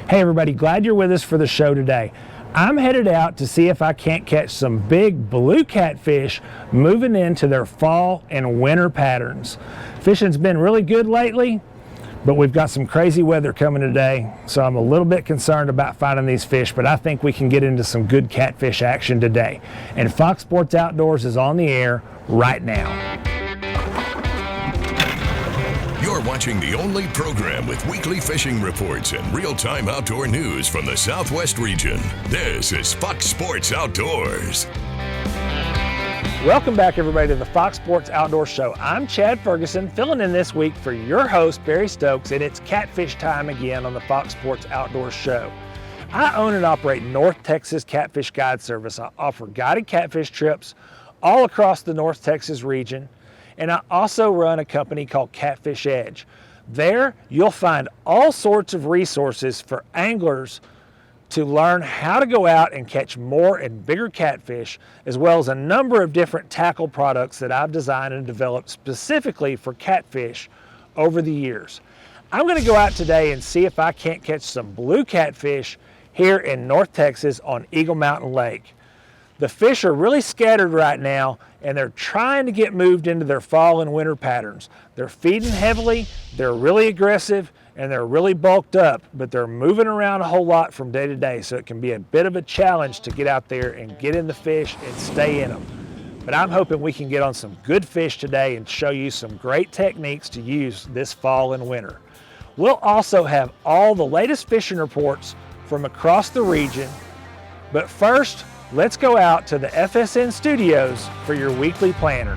Hey everybody, glad you're with us for the show today. I'm headed out to see if I can't catch some big blue catfish moving into their fall and winter patterns. Fishing's been really good lately, but we've got some crazy weather coming today, so I'm a little bit concerned about finding these fish, but I think we can get into some good catfish action today. And Fox Sports Outdoors is on the air right now. You're watching the only program with weekly fishing reports and real-time outdoor news from the Southwest region. This is Fox Sports Outdoors. Welcome back, everybody, to the Fox Sports Outdoors Show. I'm Chad Ferguson, filling in this week for your host, Barry Stokes, and it's catfish time again on the Fox Sports Outdoors Show. I own and operate North Texas Catfish Guide Service. I offer guided catfish trips all across the North Texas region. And I also run a company called Catfish Edge. There, you'll find all sorts of resources for anglers to learn how to go out and catch more and bigger catfish, as well as a number of different tackle products that I've designed and developed specifically for catfish over the years. I'm going to go out today and see if I can't catch some blue catfish here in North Texas on Eagle Mountain Lake. The fish are really scattered right now, and they're trying to get moved into their fall and winter patterns. They're feeding heavily, they're really aggressive, and they're really bulked up, but they're moving around a whole lot from day to day, so it can be a bit of a challenge to get out there and get in the fish and stay in them. But I'm hoping we can get on some good fish today and show you some great techniques to use this fall and winter. We'll also have all the latest fishing reports from across the region, but first, let's go out to the FSN studios for your weekly planner.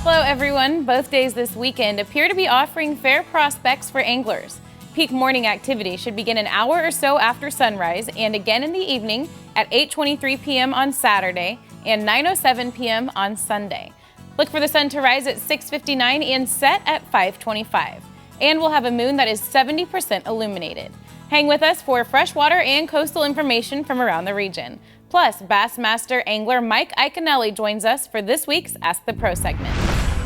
Hello everyone. Both days this weekend appear to be offering fair prospects for anglers. Peak morning activity should begin an hour or so after sunrise and again in the evening at 8:23 p.m. on Saturday and 9:07 p.m. on Sunday. Look for the sun to rise at 6:59 and set at 5:25. And we'll have a moon that is 70% illuminated. Hang with us for freshwater and coastal information from around the region. Plus, Bassmaster angler Mike Iaconelli joins us for this week's Ask the Pro segment.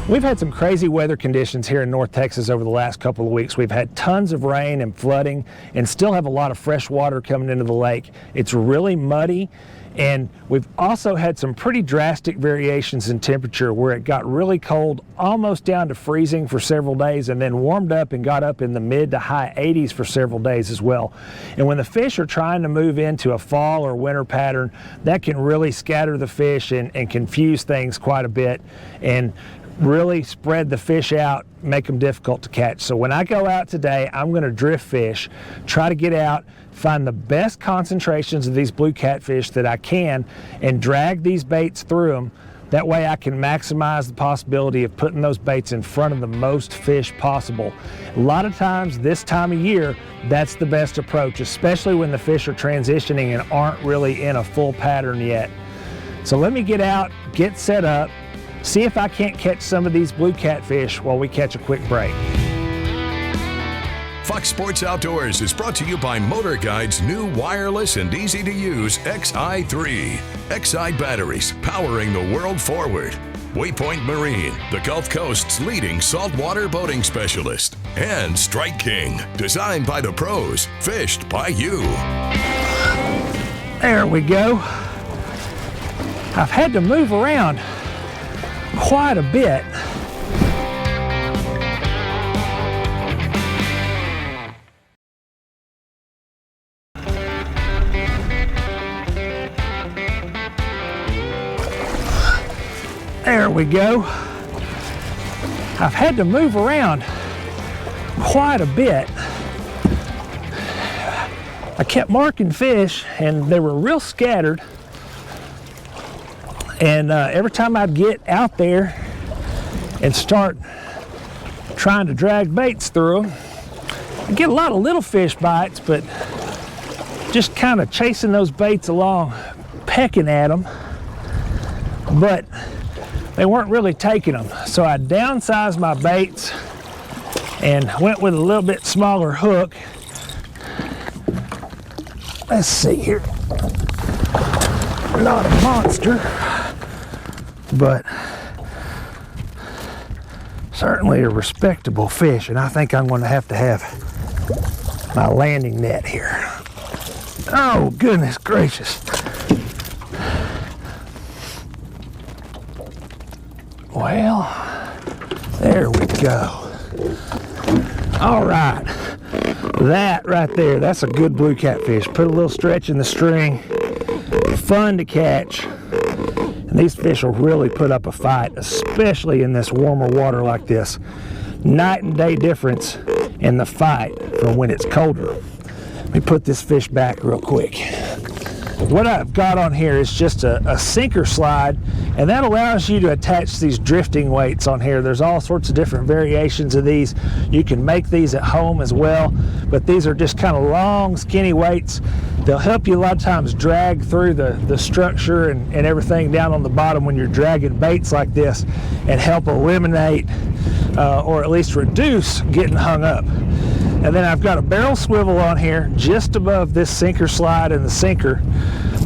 We've had some crazy weather conditions here in North Texas over the last couple of weeks. We've had tons of rain and flooding and still have a lot of fresh water coming into the lake. It's really muddy, and we've also had some pretty drastic variations in temperature where it got really cold, almost down to freezing for several days, and then warmed up and got up in the mid to high 80s for several days as well. And when the fish are trying to move into a fall or winter pattern, that can really scatter the fish and confuse things quite a bit and really spread the fish out, make them difficult to catch. So when I go out today, I'm going to drift fish, try to get out, find the best concentrations of these blue catfish that I can, and drag these baits through them. That way I can maximize the possibility of putting those baits in front of the most fish possible. A lot of times this time of year, that's the best approach, especially when the fish are transitioning and aren't really in a full pattern yet. So let me get out, get set up, see if I can't catch some of these blue catfish while we catch a quick break. Fox Sports Outdoors is brought to you by Motor Guide's new wireless and easy-to-use XI3. XI batteries powering the world forward. Waypoint Marine, the Gulf Coast's leading saltwater boating specialist. And Strike King, designed by the pros, fished by you. There we go. I've had to move around quite a bit. There we go. I've had to move around quite a bit. I kept marking fish and they were real scattered. And every time I'd get out there and start trying to drag baits through them, I get a lot of little fish bites, but just kind of chasing those baits along, pecking at them, but they weren't really taking them. So I downsized my baits and went with a little bit smaller hook. Let's see here. Not a monster, but certainly a respectable fish, and I think I'm going to have my landing net here. Oh, goodness gracious. Well, there we go. All right, that right there, that's a good blue catfish. Put a little stretch in the string, fun to catch. And these fish will really put up a fight, especially in this warmer water like this. Night and day difference in the fight from when it's colder. Let me put this fish back real quick. What I've got on here is just a sinker slide, and that allows you to attach these drifting weights on here. There's all sorts of different variations of these. You can make these at home as well, but these are just kind of long, skinny weights. They'll help you a lot of times drag through the structure and everything down on the bottom when you're dragging baits like this, and help eliminate or at least reduce getting hung up. And then I've got a barrel swivel on here just above this sinker slide and the sinker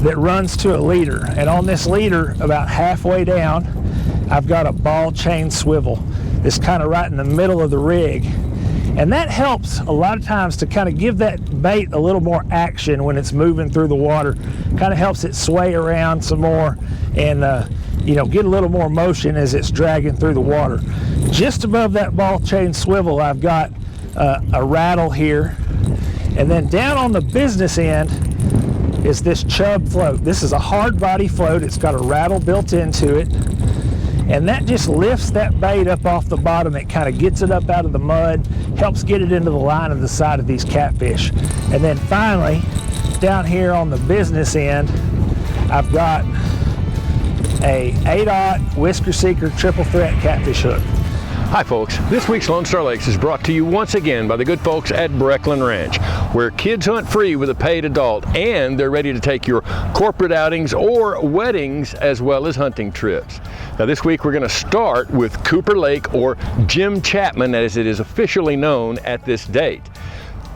that runs to a leader. And on this leader, about halfway down, I've got a ball chain swivel that's kind of right in the middle of the rig. And that helps a lot of times to kind of give that bait a little more action when it's moving through the water. Kind of helps it sway around some more and you know, get a little more motion as it's dragging through the water. Just above that ball chain swivel, I've got a rattle here, and then down on the business end is this chub float. This is a hard body float. It's got a rattle built into it, and that just lifts that bait up off the bottom. It kind of gets it up out of the mud, helps get it into the line of the side of these catfish. And then finally, down here on the business end, I've got a 8/0 Whisker Seeker triple threat catfish hook. Hi folks, this week's Lonestar Lakes is brought to you once again by the good folks at Breckland Ranch, where kids hunt free with a paid adult, and they're ready to take your corporate outings or weddings as well as hunting trips. Now this week we're going to start with Cooper Lake, or Jim Chapman as it is officially known at this date.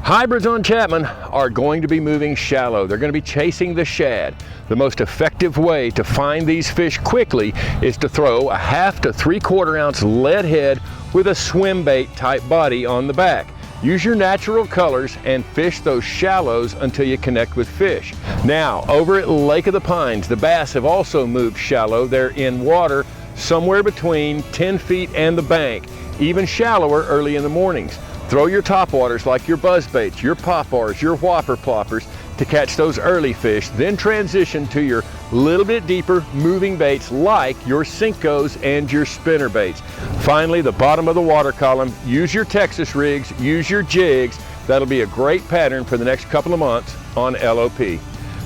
Hybrids on Chapman are going to be moving shallow. They're going to be chasing the shad. The most effective way to find these fish quickly is to throw a 1/2 to 3/4 ounce lead head with a swim bait type body on the back. Use your natural colors and fish those shallows until you connect with fish. Now, over at Lake of the Pines, the bass have also moved shallow. They're in water somewhere between 10 feet and the bank, even shallower early in the mornings. Throw your topwaters like your buzzbaits, your poppers, your whopper ploppers to catch those early fish, then transition to your little bit deeper moving baits like your Cincos and your spinner baits. Finally, the bottom of the water column, use your Texas rigs, use your jigs. That'll be a great pattern for the next couple of months on LOP.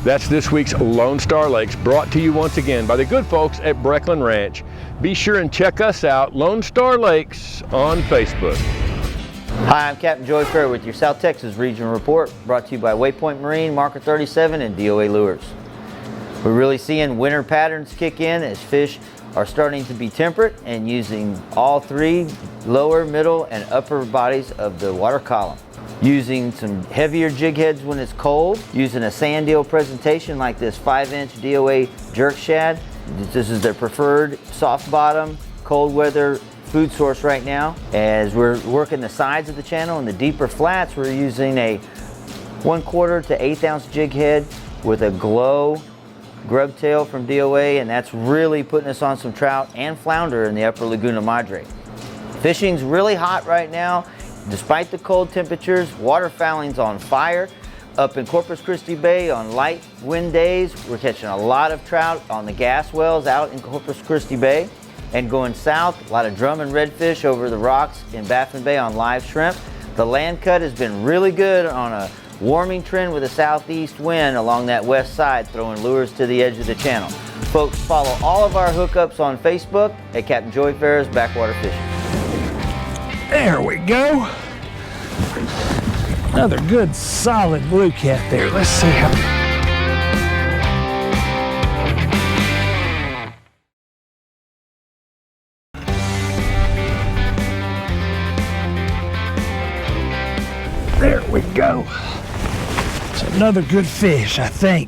That's this week's Lonestar Lakes, brought to you once again by the good folks at Breckland Ranch. Be sure and check us out, Lonestar Lakes, on Facebook. Hi, I'm Captain Joey Fair with your South Texas Regional Report, brought to you by Waypoint Marine, Marker 37, and DOA Lures. We're really seeing winter patterns kick in as fish are starting to be temperate and using all three lower, middle, and upper bodies of the water column. Using some heavier jig heads when it's cold, using a sand deal presentation like this 5-inch DOA jerk shad. This is their preferred soft bottom, cold weather food source right now. As we're working the sides of the channel and the deeper flats, we're using a 1/4 to 1/8 ounce jig head with a glow grub tail from DOA, and that's really putting us on some trout and flounder in the upper Laguna Madre. Fishing's really hot right now. Despite the cold temperatures, waterfowling's on fire. Up in Corpus Christi Bay on light wind days, we're catching a lot of trout on the gas wells out in Corpus Christi Bay. And going south, a lot of drum and redfish over the rocks in Baffin Bay on live shrimp. The land cut has been really good on a warming trend with a southeast wind along that west side, throwing lures to the edge of the channel. Folks, follow all of our hookups on Facebook at Captain Joey Farr's Backwater Fishing. There we go. Another good solid blue cat there. Let's see how. There we go. It's another good fish, I think.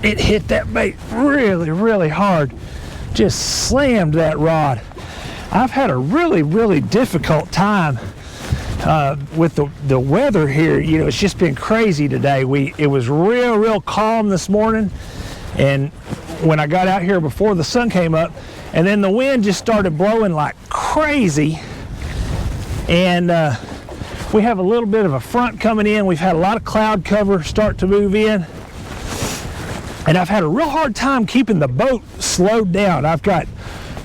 It hit that bait really, really hard. Just slammed that rod. I've had a really, really difficult time with the weather here, you know, it's just been crazy today. It was real calm this morning, and when I got out here before the sun came up, and then the wind just started blowing like crazy, and we have a little bit of a front coming in. We've had a lot of cloud cover start to move in, and I've had a real hard time keeping the boat slowed down. I've got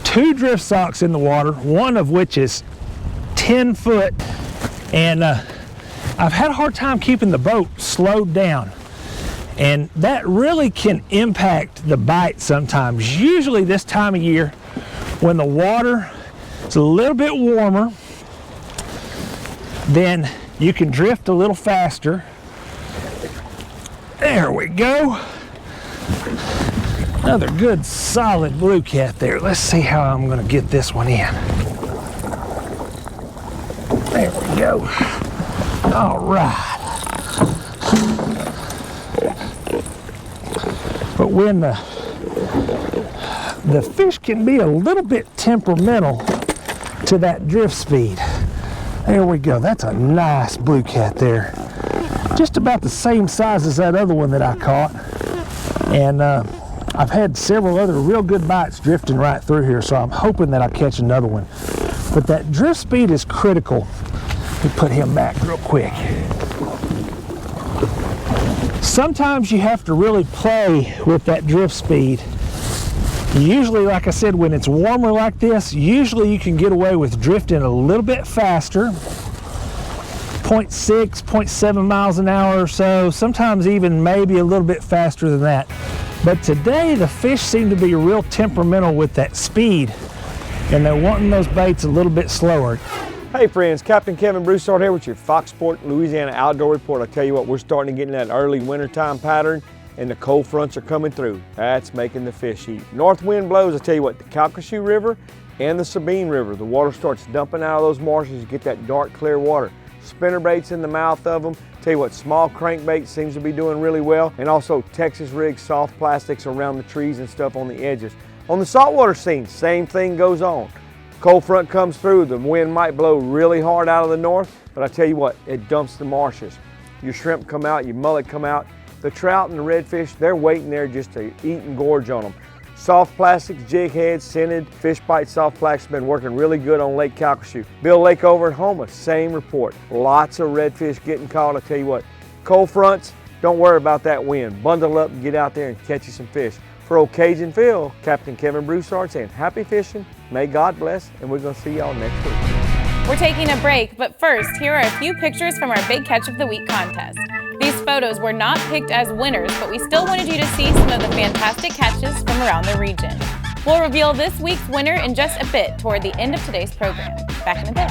2 drift socks in the water, one of which is 10 foot, and I've had a hard time keeping the boat slowed down, and that really can impact the bite sometimes. Usually this time of year, when the water is a little bit warmer, then you can drift a little faster. There we go. Another good solid blue cat there. Let's see how I'm going to get this one in. There we go. All right. But when the fish can be a little bit temperamental to that drift speed. There we go. That's a nice blue cat there. Just about the same size as that other one that I caught. And I've had several other real good bites drifting right through here, so I'm hoping that I catch another one. But that drift speed is critical. Let me put him back real quick. Sometimes you have to really play with that drift speed. Usually, like I said, when it's warmer like this, usually you can get away with drifting a little bit faster, 0.6, 0.7 miles an hour or so, sometimes even maybe a little bit faster than that. But today, the fish seem to be real temperamental with that speed, and they're wanting those baits a little bit slower. Hey friends, Captain Kevin Broussard here with your Fox Sport Louisiana Outdoor Report. I tell you what, we're starting to get in that early wintertime pattern, and the cold fronts are coming through. That's making the fish eat. North wind blows, I tell you what, the Calcasieu River and the Sabine River, the water starts dumping out of those marshes. You get that dark, clear water. Spinnerbaits in the mouth of them. Tell you what, small crankbait seems to be doing really well, and also Texas rigs, soft plastics around the trees and stuff on the edges. On the saltwater scene, same thing goes on. Cold front comes through, the wind might blow really hard out of the north, but I tell you what, it dumps the marshes. Your shrimp come out, your mullet come out. The trout and the redfish, they're waiting there just to eat and gorge on them. Soft plastics, jig heads, scented, fish bite soft plastics been working really good on Lake Calcasieu. Bill Lake over at Houma, same report. Lots of redfish getting caught. I tell you what, cold fronts, don't worry about that wind. Bundle up and get out there and catch you some fish. For Old Cajun Phil, Captain Kevin Broussard saying happy fishing, may God bless, and we're going to see y'all next week. We're taking a break, but first, here are a few pictures from our Big Catch of the Week contest. These photos were not picked as winners, but we still wanted you to see some of the fantastic catches from around the region. We'll reveal this week's winner in just a bit toward the end of today's program. Back in a bit.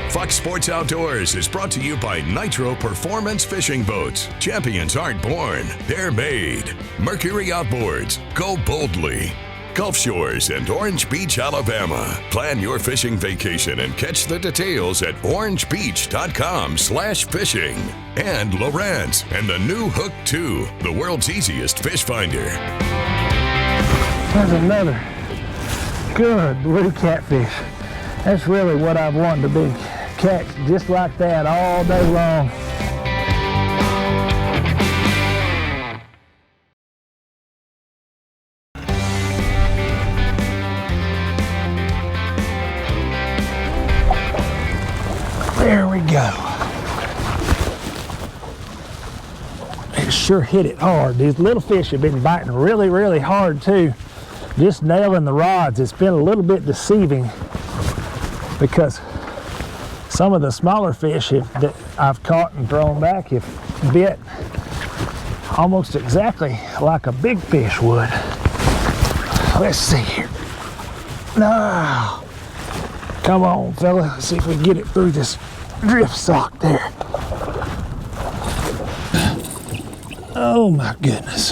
Fox Sports Outdoors is brought to you by Nitro Performance Fishing Boats. Champions aren't born, they're made. Mercury Outboards, go boldly. Gulf Shores and Orange Beach, Alabama. Plan your fishing vacation and catch the details at orangebeach.com/fishing. And Lowrance and the new Hook 2, the world's easiest fish finder. There's another good blue catfish. That's really what I've wanted to be. Catch just like that all day long. There we go. It sure hit it hard. These little fish have been biting really, really hard too. Just nailing the rods. It's been a little bit deceiving because some of the smaller fish that I've caught and thrown back have bit almost exactly like a big fish would. Let's see here. No. Come on, fella. Let's see if we can get it through this drift sock there. Oh my goodness.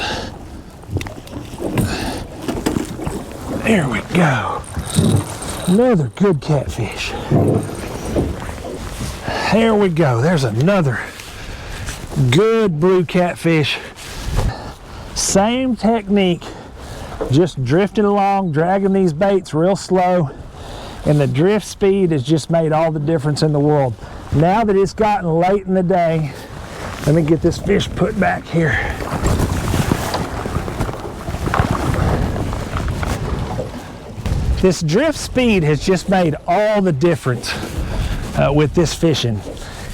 There we go. Another good catfish. There we go. There's another good blue catfish. Same technique, just drifting along, dragging these baits real slow, and the drift speed has just made all the difference in the world. Now that it's gotten late in the day, let me get this fish put back here. This drift speed has just made all the difference with this fishing.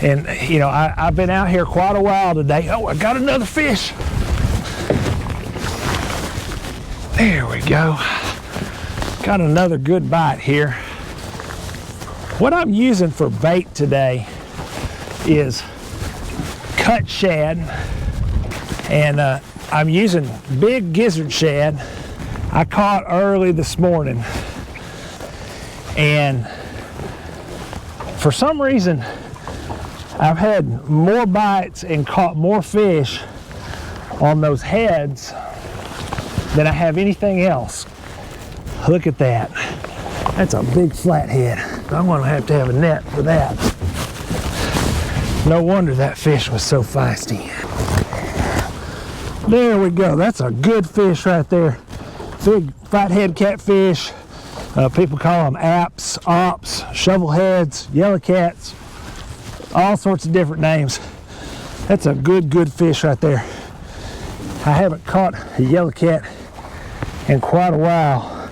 And you know, I've been out here quite a while today. Oh, I got another fish. There we go. Got another good bite here. What I'm using for bait today is cut shad, and I'm using big gizzard shad I caught early this morning. And for some reason, I've had more bites and caught more fish on those heads than I have anything else. Look at that. That's a big flathead. I'm gonna have to have a net for that. No wonder that fish was so feisty. There we go. That's a good fish right there. Big flathead catfish. People call them apps, ops, shovelheads, yellow cats, all sorts of different names. That's a good fish right there. I haven't caught a yellow cat in quite a while,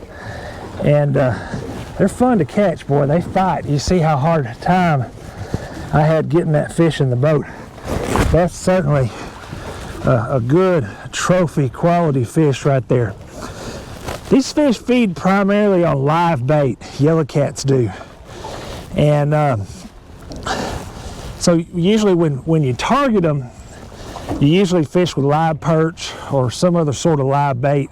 and they're fun to catch, boy. They fight. You see how hard a time I had getting that fish in the boat. That's certainly a good trophy quality fish right there. These fish feed primarily on live bait, yellow cats do. And so usually when you target them, you usually fish with live perch or some other sort of live bait,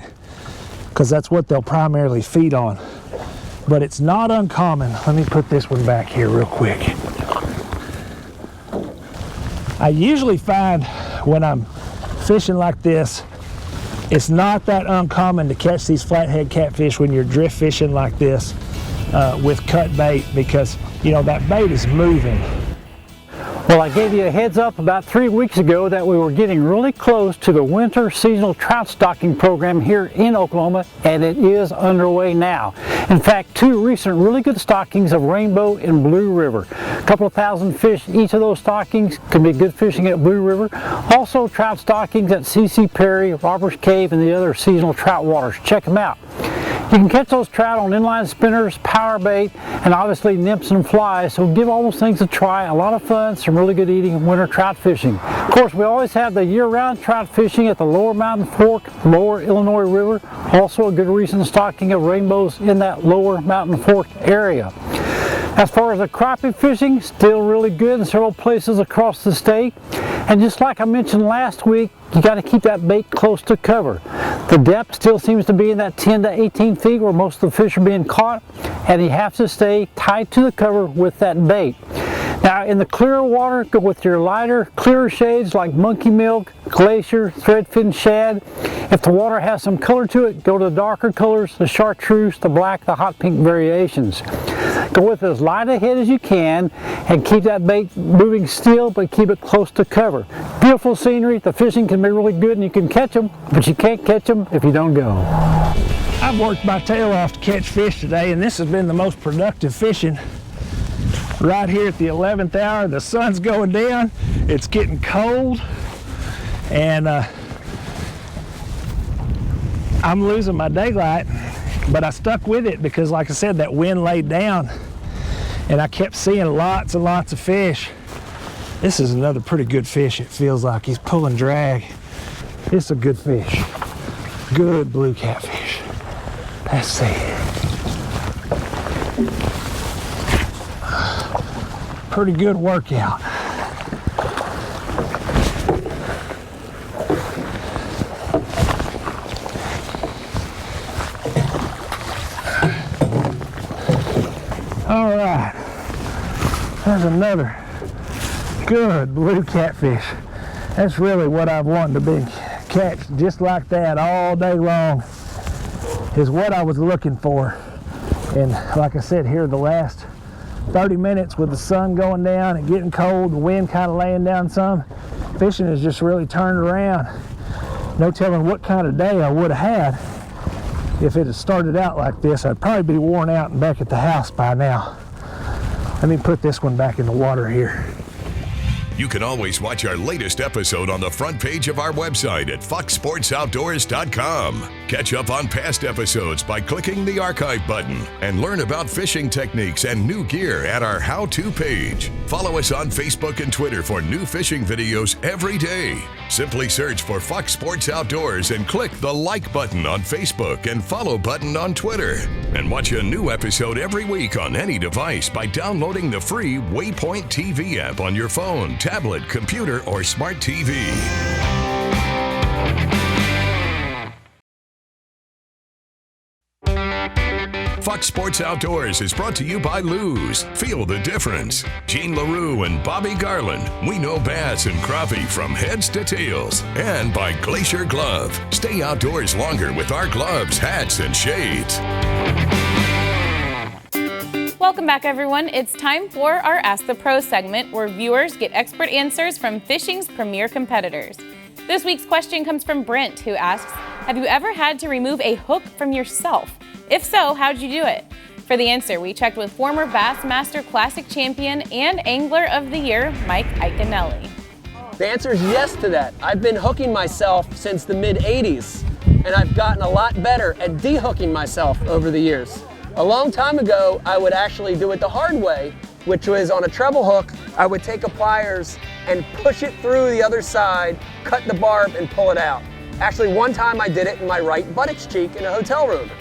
because that's what they'll primarily feed on. But it's not uncommon. Let me put this one back here real quick. I usually find when I'm fishing like this, it's not that uncommon to catch these flathead catfish when you're drift fishing like this with cut bait, because you know that bait is moving. Well, I gave you a heads up about 3 weeks ago that we were getting really close to the winter seasonal trout stocking program here in Oklahoma, and it is underway now. In fact, 2 recent really good stockings of Rainbow and Blue River. A couple of thousand fish each of those stockings. Can be good fishing at Blue River. Also trout stockings at C.C. Perry, Robbers Cave, and the other seasonal trout waters. Check them out. You can catch those trout on inline spinners, power bait, and obviously nymphs and flies, so give all those things a try. A lot of fun, some really good eating winter trout fishing. Of course, we always have the year-round trout fishing at the Lower Mountain Fork, Lower Illinois River. Also a good recent stocking of rainbows in that Lower Mountain Fork area. As far as the crappie fishing, still really good in several places across the state. And just like I mentioned last week, you got to keep that bait close to cover. The depth still seems to be in that 10 to 18 feet where most of the fish are being caught, and you have to stay tied to the cover with that bait. Now in the clearer water, go with your lighter, clearer shades like monkey milk, glacier, threadfin shad. If the water has some color to it, go to the darker colors, the chartreuse, the black, the hot pink variations. Go with as light a head as you can and keep that bait moving still, but keep it close to cover. Beautiful scenery, the fishing can be really good and you can catch them, but you can't catch them if you don't go. I've worked my tail off to catch fish today, and this has been the most productive fishing. Right here at the 11th hour, the sun's going down, it's getting cold, and I'm losing my daylight, but I stuck with it because, like I said, that wind laid down and I kept seeing lots and lots of fish. This is another pretty good fish. It feels like he's pulling drag. It's a good fish. Good blue catfish. Let's see. Pretty good workout. There's another good blue catfish. That's really what I've wanted to be. Catch just like that all day long is what I was looking for. And like I said, here the last 30 minutes with the sun going down and getting cold, the wind kind of laying down some, fishing has just really turned around. No telling what kind of day I would have had if it had started out like this. I'd probably be worn out and back at the house by now. Let me put this one back in the water here. You can always watch our latest episode on the front page of our website at foxsportsoutdoors.com. Catch up on past episodes by clicking the archive button and learn about fishing techniques and new gear at our how-to page. Follow us on Facebook and Twitter for new fishing videos every day. Simply search for Fox Sports Outdoors and click the like button on Facebook and follow button on Twitter. And watch a new episode every week on any device by downloading the free Waypoint TV app on your phone, tablet, computer, or smart TV. Fox Sports Outdoors is brought to you by Lou's. Feel the difference. Gene LaRue and Bobby Garland. We know bass and crappie from heads to tails. And by Glacier Glove. Stay outdoors longer with our gloves, hats, and shades. Welcome back, everyone. It's time for our Ask the Pros segment, where viewers get expert answers from fishing's premier competitors. This week's question comes from Brent, who asks, have you ever had to remove a hook from yourself? If so, how'd you do it? For the answer, we checked with former Bassmaster Classic champion and Angler of the Year, Mike Iaconelli. The answer is yes to that. I've been hooking myself since the mid-'80s, and I've gotten a lot better at de-hooking myself over the years. A long time ago, I would actually do it the hard way, which was on a treble hook. I would take a pliers and push it through the other side, cut the barb, and pull it out. Actually, one time I did it in my right buttocks cheek in a hotel room.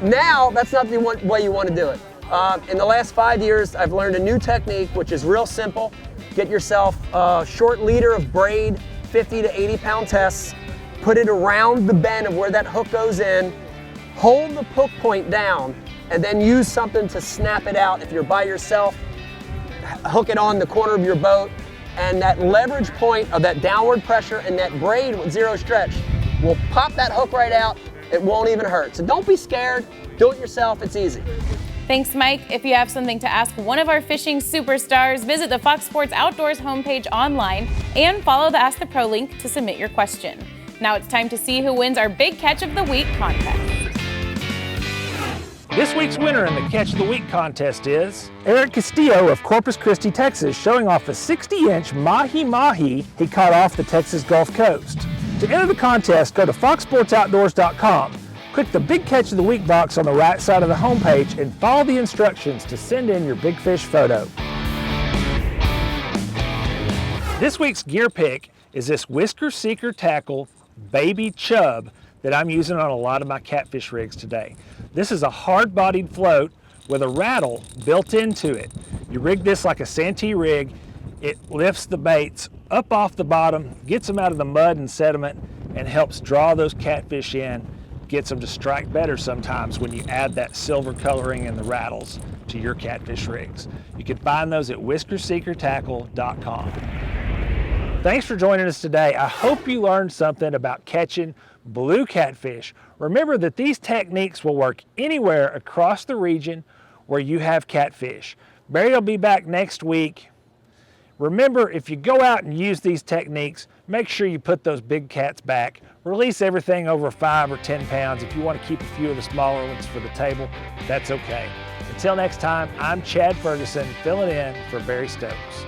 Now, that's not the way you want to do it. In the last 5 years, I've learned a new technique, which is real simple. Get yourself a short leader of braid, 50 to 80 pound tests, put it around the bend of where that hook goes in, hold the hook point down, and then use something to snap it out. If you're by yourself, hook it on the corner of your boat, and that leverage point of that downward pressure and that braid with zero stretch will pop that hook right out. It won't even hurt. So don't be scared. Do it yourself. It's easy. Thanks, Mike. If you have something to ask one of our fishing superstars, visit the Fox Sports Outdoors homepage online and follow the Ask the Pro link to submit your question. Now it's time to see who wins our Big Catch of the Week contest. This week's winner in the Catch of the Week contest is Eric Castillo of Corpus Christi, Texas, showing off a 60-inch mahi-mahi he caught off the Texas Gulf Coast. To enter the contest, go to foxsportsoutdoors.com. Click the Big Catch of the Week box on the right side of the homepage and follow the instructions to send in your big fish photo. This week's gear pick is this Whisker Seeker Tackle Baby Chub that I'm using on a lot of my catfish rigs today. This is a hard-bodied float with a rattle built into it. You rig this like a Santee rig. It lifts the baits up off the bottom, gets them out of the mud and sediment, and helps draw those catfish in, gets them to strike better sometimes when you add that silver coloring and the rattles to your catfish rigs. You can find those at whiskerseekertackle.com. Thanks for joining us today. I hope you learned something about catching blue catfish. Remember that these techniques will work anywhere across the region where you have catfish. Barry will be back next week. Remember, if you go out and use these techniques, make sure you put those big cats back. Release everything over 5 or 10 pounds. If you want to keep a few of the smaller ones for the table, that's okay. Until next time, I'm Chad Ferguson, filling in for Barry Stokes.